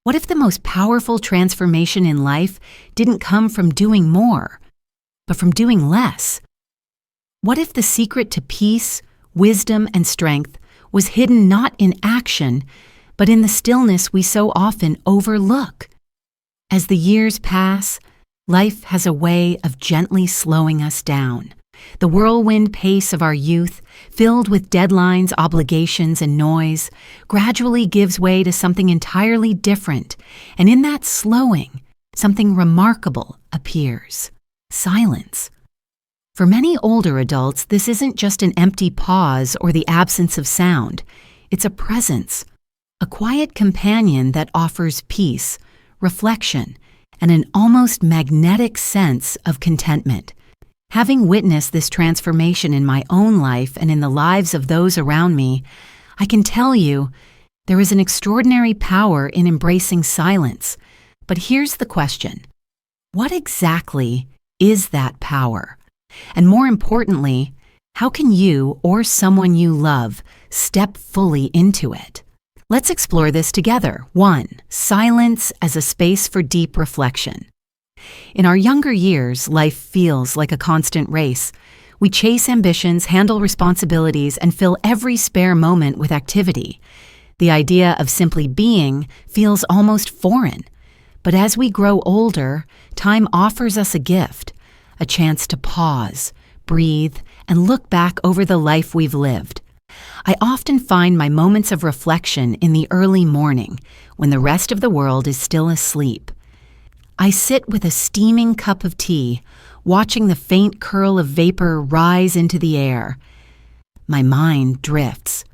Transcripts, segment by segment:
What if the most powerful transformation in life didn't come from doing more, but from doing less? What if the secret to peace, wisdom, and strength was hidden not in action, but in the stillness we so often overlook? As the years pass, life has a way of gently slowing us down. The whirlwind pace of our youth, filled with deadlines, obligations, and noise, gradually gives way to something entirely different, and in that slowing, something remarkable appears: silence. For many older adults, this isn't just an empty pause or the absence of sound. It's a presence, a quiet companion that offers peace, reflection, and an almost magnetic sense of contentment. Having witnessed this transformation in my own life and in the lives of those around me, I can tell you there is an extraordinary power in embracing silence. But here's the question: what exactly is that power? And more importantly, how can you or someone you love step fully into it? Let's explore this together. 1. Silence as a space for deep reflection. In our younger years, life feels like a constant race. We chase ambitions, handle responsibilities, and fill every spare moment with activity. The idea of simply being feels almost foreign. But as we grow older, time offers us a gift, a chance to pause, breathe, and look back over the life we've lived. I often find my moments of reflection in the early morning, when the rest of the world is still asleep. I sit with a steaming cup of tea, watching the faint curl of vapor rise into the air. My mind drifts,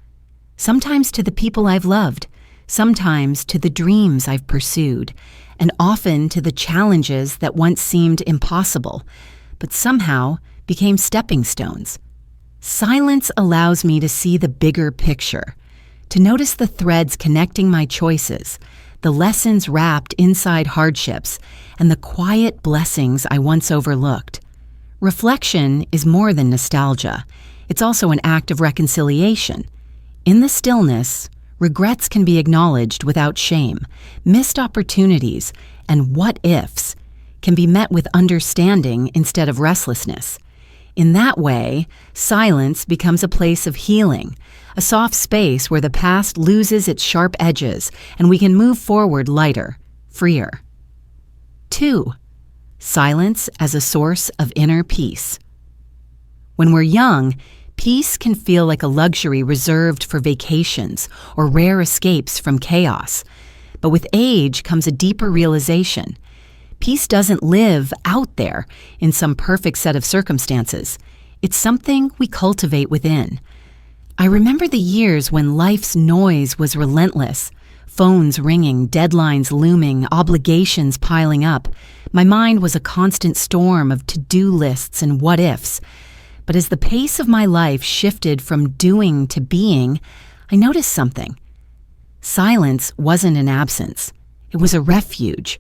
sometimes to the people I've loved, sometimes to the dreams I've pursued, and often to the challenges that once seemed impossible, but somehow became stepping stones. Silence allows me to see the bigger picture, to notice the threads connecting my choices, the lessons wrapped inside hardships, and the quiet blessings I once overlooked. Reflection is more than nostalgia. It's also an act of reconciliation. In the stillness, regrets can be acknowledged without shame. Missed opportunities and what-ifs can be met with understanding instead of restlessness. In that way, silence becomes a place of healing, a soft space where the past loses its sharp edges and we can move forward lighter, freer. 2. Silence as a source of inner peace. When we're young, peace can feel like a luxury reserved for vacations or rare escapes from chaos. But with age comes a deeper realization. Peace doesn't live out there in some perfect set of circumstances. It's something we cultivate within. I remember the years when life's noise was relentless. Phones ringing, deadlines looming, obligations piling up. My mind was a constant storm of to-do lists and what-ifs. But as the pace of my life shifted from doing to being, I noticed something. Silence wasn't an absence. It was a refuge.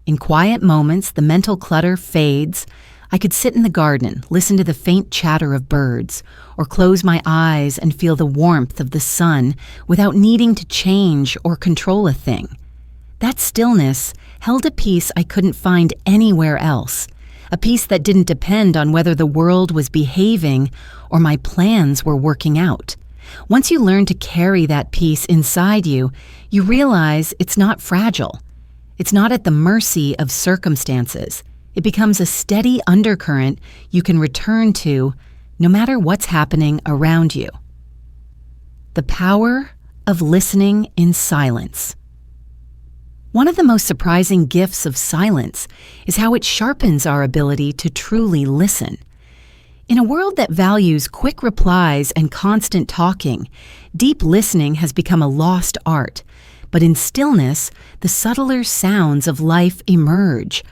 In quiet moments, the mental clutter fades. I could sit in the garden, listen to the faint chatter of birds, or close my eyes and feel the warmth of the sun without needing to change or control a thing. That stillness held a peace I couldn't find anywhere else, a peace that didn't depend on whether the world was behaving or my plans were working out. Once you learn to carry that peace inside you, you realize it's not fragile. It's not at the mercy of circumstances. It becomes a steady undercurrent you can return to no matter what's happening around you. The power of listening in silence. One of the most surprising gifts of silence is how it sharpens our ability to truly listen. In a world that values quick replies and constant talking, deep listening has become a lost art. But in stillness, the subtler sounds of life emerge.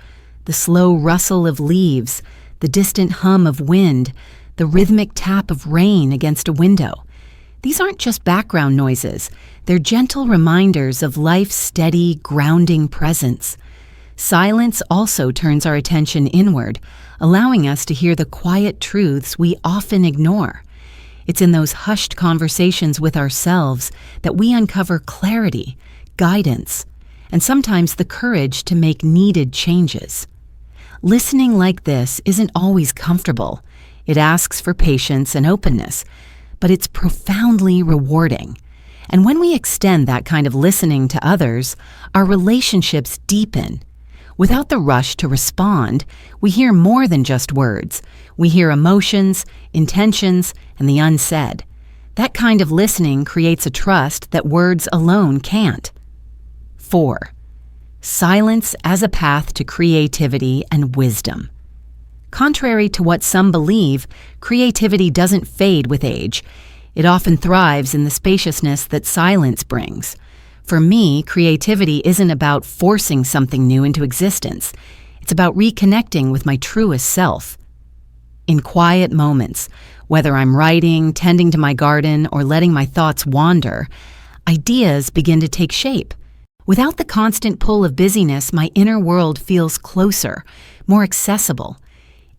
The slow rustle of leaves, the distant hum of wind, the rhythmic tap of rain against a window. These aren't just background noises. They're gentle reminders of life's steady, grounding presence. Silence also turns our attention inward, allowing us to hear the quiet truths we often ignore. It's in those hushed conversations with ourselves that we uncover clarity, guidance, and sometimes the courage to make needed changes. Listening like this isn't always comfortable. It asks for patience and openness, but it's profoundly rewarding. And when we extend that kind of listening to others, our relationships deepen. Without the rush to respond, we hear more than just words. We hear emotions, intentions, and the unsaid. That kind of listening creates a trust that words alone can't. 4. Silence as a path to creativity and wisdom. Contrary to what some believe, creativity doesn't fade with age. It often thrives in the spaciousness that silence brings. For me, creativity isn't about forcing something new into existence. It's about reconnecting with my truest self. In quiet moments, whether I'm writing, tending to my garden, or letting my thoughts wander, ideas begin to take shape. Without the constant pull of busyness, my inner world feels closer, more accessible.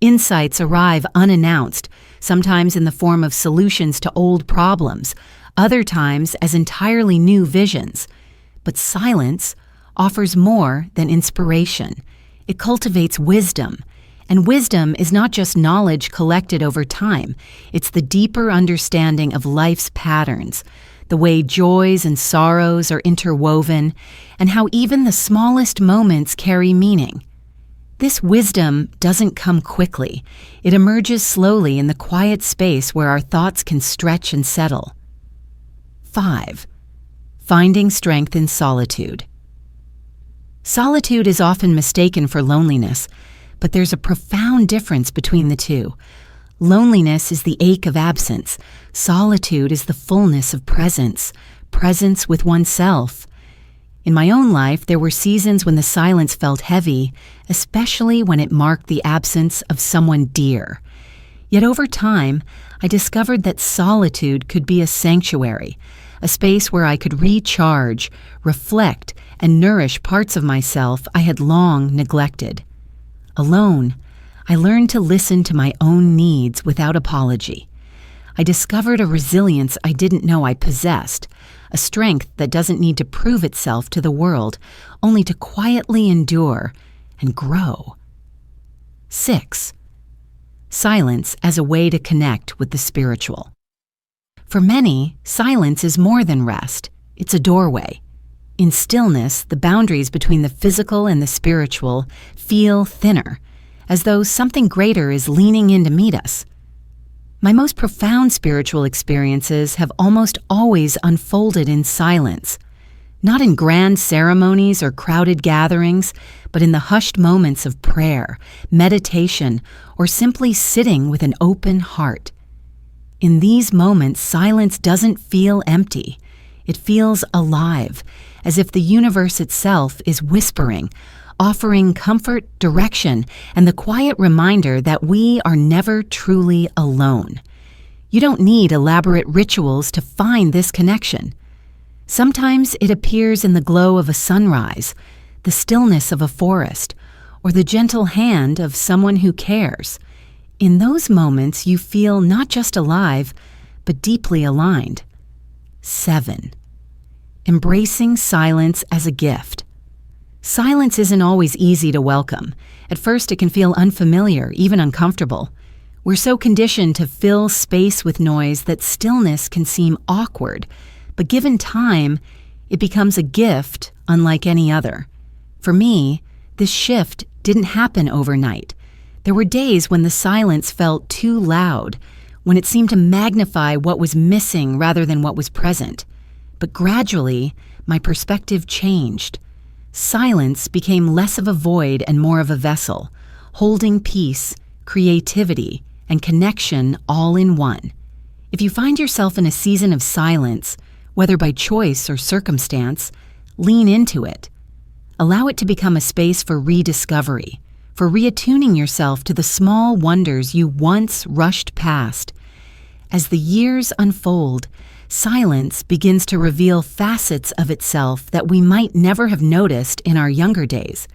Insights arrive unannounced, sometimes in the form of solutions to old problems, other times as entirely new visions. But silence offers more than inspiration. It cultivates wisdom. And wisdom is not just knowledge collected over time. It's the deeper understanding of life's patterns, the way joys and sorrows are interwoven, and how even the smallest moments carry meaning. This wisdom doesn't come quickly. It emerges slowly in the quiet space where our thoughts can stretch and settle. 5. Finding strength in solitude. Solitude is often mistaken for loneliness, but there's a profound difference between the two. Loneliness is the ache of absence. Solitude is the fullness of presence, presence with oneself. In my own life, there were seasons when the silence felt heavy, especially when it marked the absence of someone dear. Yet over time, I discovered that solitude could be a sanctuary, a space where I could recharge, reflect, and nourish parts of myself I had long neglected. Alone, I learned to listen to my own needs without apology. I discovered a resilience I didn't know I possessed, a strength that doesn't need to prove itself to the world, only to quietly endure and grow. 6. Silence as a way to connect with the spiritual. For many, silence is more than rest. It's a doorway. In stillness, the boundaries between the physical and the spiritual feel thinner, as though something greater is leaning in to meet us. My most profound spiritual experiences have almost always unfolded in silence, not in grand ceremonies or crowded gatherings, but in the hushed moments of prayer, meditation, or simply sitting with an open heart. In these moments, silence doesn't feel empty. It feels alive, as if the universe itself is whispering, offering comfort, direction, and the quiet reminder that we are never truly alone. You don't need elaborate rituals to find this connection. Sometimes it appears in the glow of a sunrise, the stillness of a forest, or the gentle hand of someone who cares. In those moments, you feel not just alive, but deeply aligned. 7. Embracing silence as a gift. Silence isn't always easy to welcome. At first, it can feel unfamiliar, even uncomfortable. We're so conditioned to fill space with noise that stillness can seem awkward, but given time, it becomes a gift unlike any other. For me, this shift didn't happen overnight. There were days when the silence felt too loud, when it seemed to magnify what was missing rather than what was present. But gradually, my perspective changed. Silence became less of a void and more of a vessel, holding peace, creativity, and connection all in one. If you find yourself in a season of silence, whether by choice or circumstance, lean into it. Allow it to become a space for rediscovery, for reattuning yourself to the small wonders you once rushed past. As the years unfold, silence begins to reveal facets of itself that we might never have noticed in our younger days.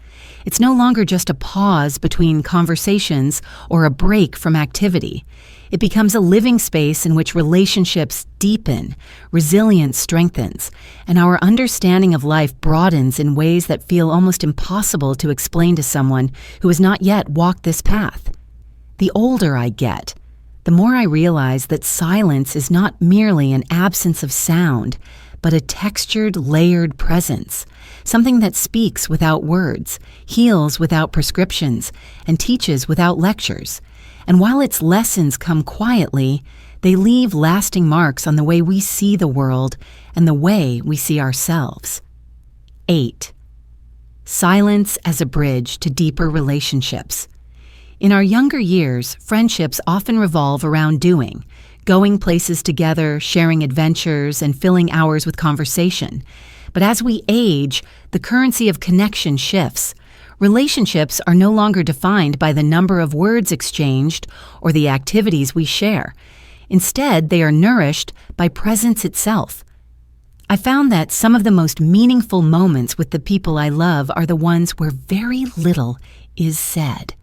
It's no longer just a pause between conversations or a break from activity. It becomes a living space in which relationships deepen, resilience strengthens, and our understanding of life broadens in ways that feel almost impossible to explain to someone who has not yet walked this path. The older I get, the more I realize that silence is not merely an absence of sound, but a textured, layered presence, something that speaks without words, heals without prescriptions, and teaches without lectures. And while its lessons come quietly, they leave lasting marks on the way we see the world and the way we see ourselves. 8. Silence as a bridge to deeper relationships. In our younger years, friendships often revolve around doing, going places together, sharing adventures, and filling hours with conversation. But as we age, the currency of connection shifts. Relationships are no longer defined by the number of words exchanged or the activities we share. Instead, they are nourished by presence itself. I found that some of the most meaningful moments with the people I love are the ones where very little is said.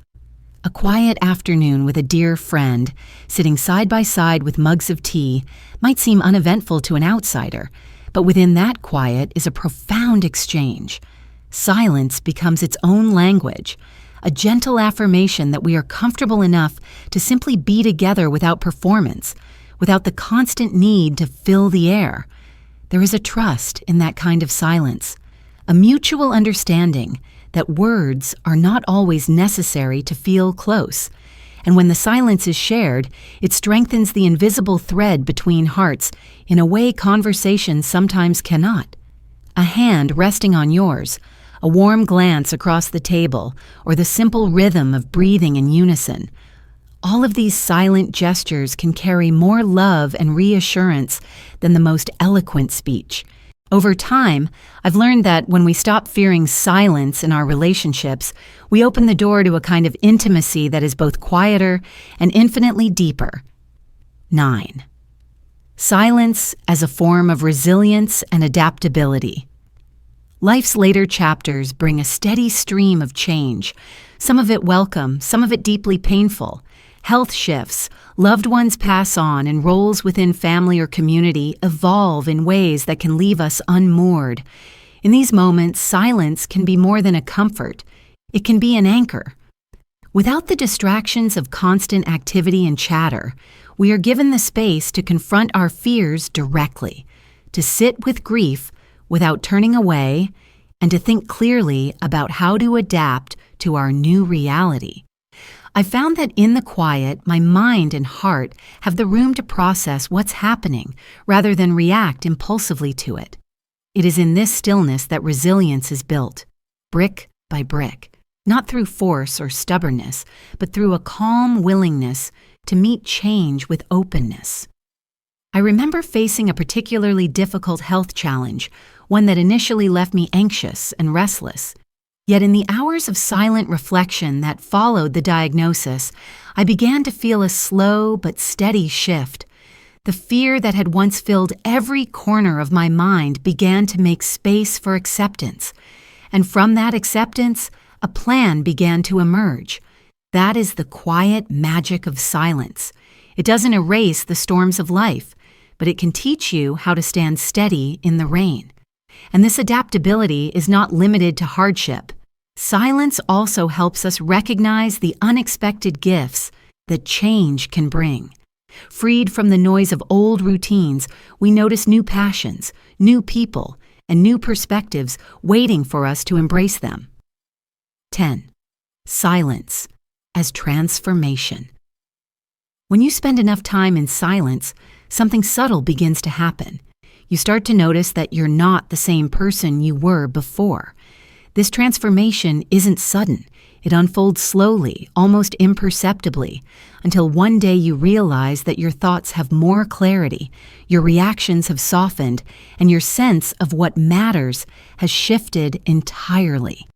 A quiet afternoon with a dear friend, sitting side by side with mugs of tea, might seem uneventful to an outsider, but within that quiet is a profound exchange. Silence becomes its own language, a gentle affirmation that we are comfortable enough to simply be together without performance, without the constant need to fill the air. There is a trust in that kind of silence, a mutual understanding that words are not always necessary to feel close, and when the silence is shared, it strengthens the invisible thread between hearts in a way conversation sometimes cannot. A hand resting on yours, a warm glance across the table, or the simple rhythm of breathing in unison. All of these silent gestures can carry more love and reassurance than the most eloquent speech. Over time, I've learned that when we stop fearing silence in our relationships, we open the door to a kind of intimacy that is both quieter and infinitely deeper. 9. Silence as a form of resilience and adaptability. Life's later chapters bring a steady stream of change, some of it welcome, some of it deeply painful. Health shifts, loved ones pass on, and roles within family or community evolve in ways that can leave us unmoored. In these moments, silence can be more than a comfort. It can be an anchor. Without the distractions of constant activity and chatter, we are given the space to confront our fears directly, to sit with grief without turning away, and to think clearly about how to adapt to our new reality. I found that in the quiet, my mind and heart have the room to process what's happening rather than react impulsively to it. It is in this stillness that resilience is built, brick by brick, not through force or stubbornness, but through a calm willingness to meet change with openness. I remember facing a particularly difficult health challenge, one that initially left me anxious and restless. Yet in the hours of silent reflection that followed the diagnosis, I began to feel a slow but steady shift. The fear that had once filled every corner of my mind began to make space for acceptance. And from that acceptance, a plan began to emerge. That is the quiet magic of silence. It doesn't erase the storms of life, but it can teach you how to stand steady in the rain. And this adaptability is not limited to hardship. Silence also helps us recognize the unexpected gifts that change can bring. Freed from the noise of old routines, we notice new passions, new people, and new perspectives waiting for us to embrace them. 10. Silence as transformation. When you spend enough time in silence, something subtle begins to happen. You start to notice that you're not the same person you were before. This transformation isn't sudden. It unfolds slowly, almost imperceptibly, until one day you realize that your thoughts have more clarity, your reactions have softened, and your sense of what matters has shifted entirely.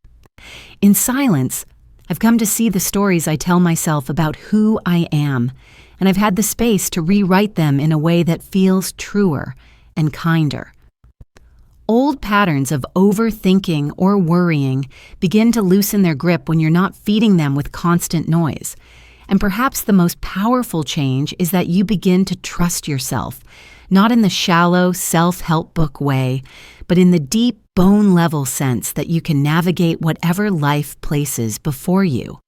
In silence, I've come to see the stories I tell myself about who I am, and I've had the space to rewrite them in a way that feels truer and kinder. Old patterns of overthinking or worrying begin to loosen their grip when you're not feeding them with constant noise. And perhaps the most powerful change is that you begin to trust yourself, not in the shallow self-help book way, but in the deep bone-level sense that you can navigate whatever life places before you.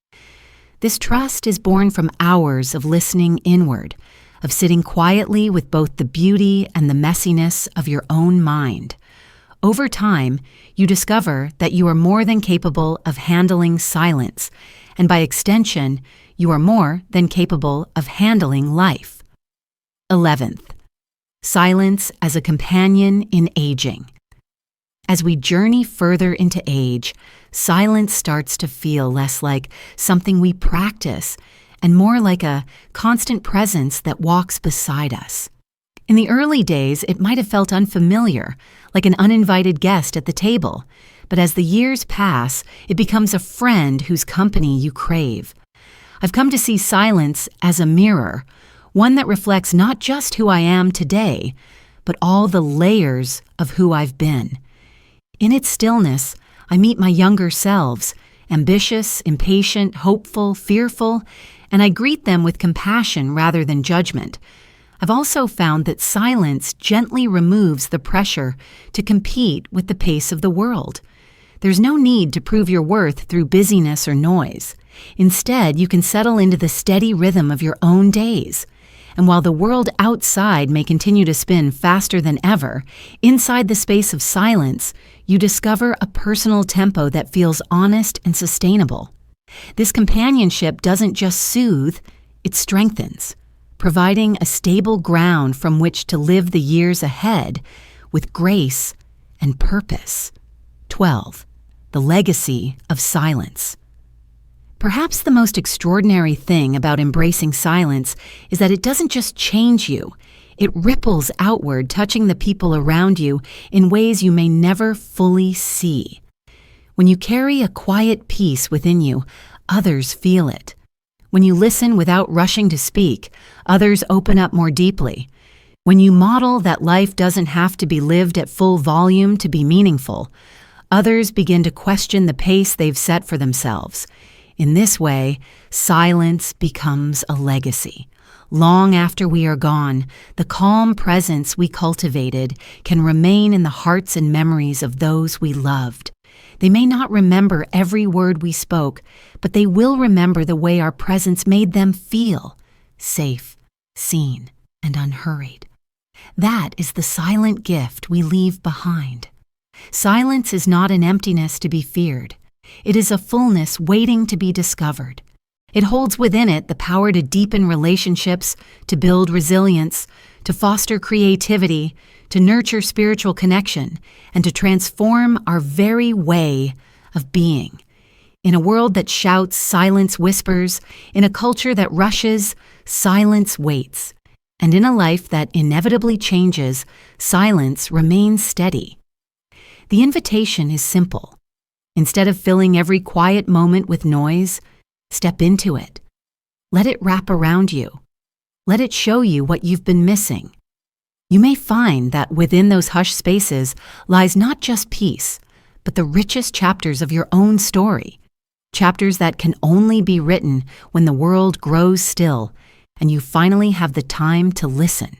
This trust is born from hours of listening inward, of sitting quietly with both the beauty and the messiness of your own mind. Over time, you discover that you are more than capable of handling silence, and by extension, you are more than capable of handling life. 11th, silence as a companion in aging. As we journey further into age, silence starts to feel less like something we practice and more like a constant presence that walks beside us. In the early days, it might have felt unfamiliar, like an uninvited guest at the table, but as the years pass, it becomes a friend whose company you crave. I've come to see silence as a mirror, one that reflects not just who I am today, but all the layers of who I've been. In its stillness, I meet my younger selves, ambitious, impatient, hopeful, fearful, and I greet them with compassion rather than judgment. I've also found that silence gently removes the pressure to compete with the pace of the world. There's no need to prove your worth through busyness or noise. Instead, you can settle into the steady rhythm of your own days. And while the world outside may continue to spin faster than ever, inside the space of silence, you discover a personal tempo that feels honest and sustainable. This companionship doesn't just soothe, it strengthens, providing a stable ground from which to live the years ahead with grace and purpose. 12. The legacy of silence. Perhaps the most extraordinary thing about embracing silence is that it doesn't just change you, it ripples outward, touching the people around you in ways you may never fully see. When you carry a quiet peace within you, others feel it. When you listen without rushing to speak, others open up more deeply. When you model that life doesn't have to be lived at full volume to be meaningful, others begin to question the pace they've set for themselves. In this way, silence becomes a legacy. Long after we are gone, the calm presence we cultivated can remain in the hearts and memories of those we loved. They may not remember every word we spoke, but they will remember the way our presence made them feel, safe, seen, and unhurried. That is the silent gift we leave behind. Silence is not an emptiness to be feared. It is a fullness waiting to be discovered. It holds within it the power to deepen relationships, to build resilience, to foster creativity, to nurture spiritual connection, and to transform our very way of being. In a world that shouts, silence whispers. In a culture that rushes, silence waits. And in a life that inevitably changes, silence remains steady. The invitation is simple. Instead of filling every quiet moment with noise, step into it. Let it wrap around you. Let it show you what you've been missing. You may find that within those hushed spaces lies not just peace, but the richest chapters of your own story. Chapters that can only be written when the world grows still and you finally have the time to listen.